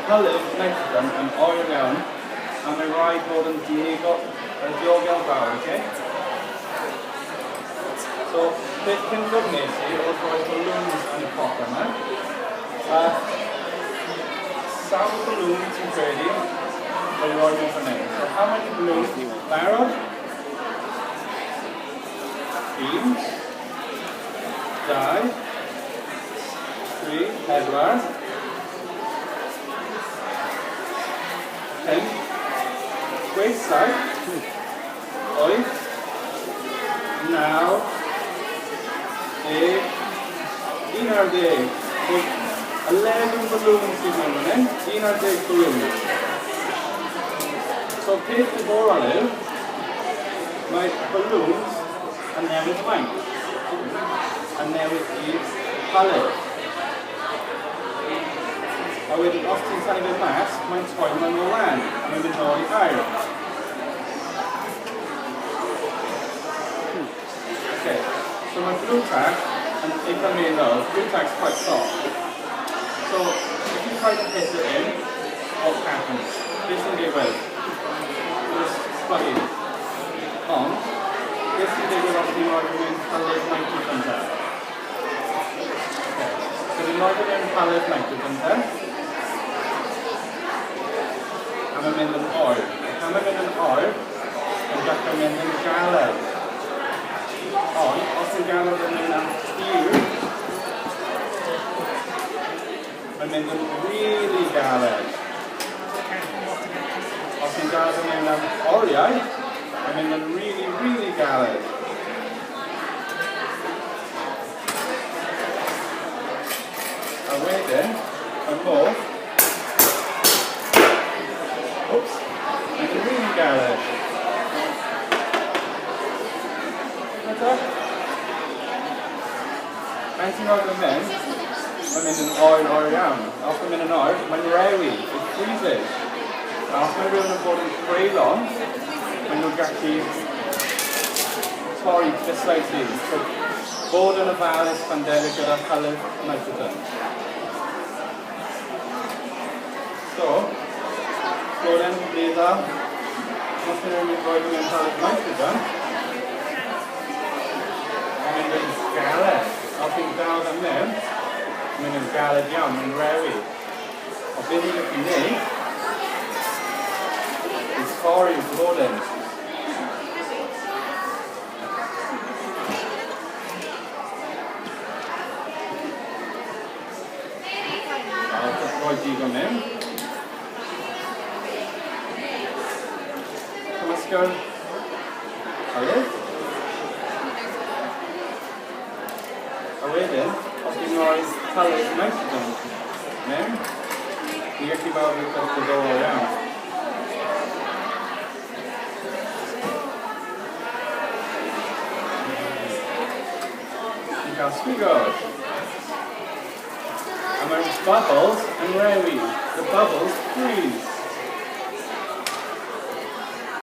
Hylif nitrogen yn oer iawn a mae rhaid bod yn diogel fawr, okay? So, beth cyn gwrdd nes i oedd rhoi balloons yn y pot yma. Sawl balloon ti'n credu wedi rhoi nhw fan hyn. So, how many balloons? Barod? 1, 2, 3, 4, 5, 6, 7, 8, 9, 10, 11. So 11 balloons sydd mewn fan hyn, 11 balloons. So peth diddorol yw, mae balloons yn newid maint, yn newid I Hylif. A wedyn, os ti'n tynnu fe mas, mae'n troi mewn o lan, a mae'n mynd nôl I air. Okay, so my blue tag, and if I may know, blue tag's quite soft. So if you try to hit it in, what happens? This will get well. Just plug in. On. This will get well off the argument Hylif nitrogen tag. Okay, so the argument Hylif nitrogen tag. And I'm in an oil. And I'm in an oil, and just I'm in a galed. On, os yn galed yn mynd am tir, mae'n mynd yn really galed. Os yn galed yn mynd am oriau, mae'n mynd yn really, really galed. A wedyn, y modd, oops, mae'n mynd yn really galed. Mae'n ti'n rhaid yn mynd, mae'n mynd yn oer iawn. Os mae'n mynd yn oer, mae'n rewi, it freezes. A os mae rhywun yn bod yn creulon, maen nhw'n gallu torri just slightly. So, bod yn ofalus pan delio gyda Hylif nitrogen. So, bod yn bledda, os mae rhywun yn rhoi mewn Hylif nitrogen, mae'n mynd yn galed. Os yw'n dal am mewn, mae'n yn galed iawn, mae'n rewi. O beth i'n gallu neud, yw torri'r blodyn. I'll just rhoi digon mewn. Cymysgwr Hylif. A wedyn, os yw'n rhoi Hylif nitrogen mewn, ni'n gallu bod yn diddorol iawn. Ni'n cael sgwigod. A mae'r bubbles yn rewi. The bubbles freeze.